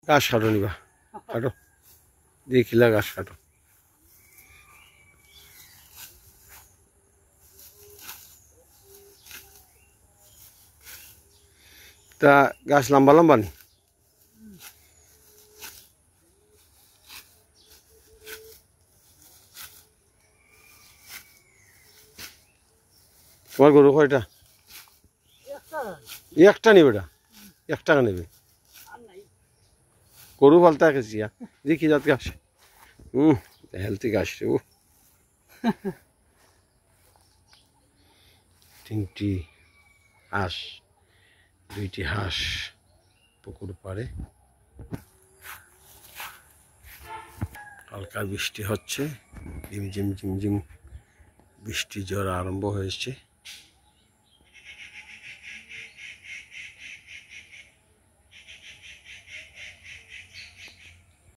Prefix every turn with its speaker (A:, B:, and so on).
A: ঘাস কাটো নিবা, কাটো দেখিলা ঘাস কাটো। তা গাছ লম্বা লম্বা নি? তোমার গরু কয়টা? একটা নিবে, ওটা 1 টাকা নেবে। গরু পালতে গেছি দেখি যাত ঘাস। হেলথি ঘাস রে। ও 3টি হাঁস, 2টি হাঁস পুকুর পাড়ে। হালকা বৃষ্টি হচ্ছে, ঝিমঝিম ঝিমঝিম বৃষ্টি ঝড় আরম্ভ হয়েছে।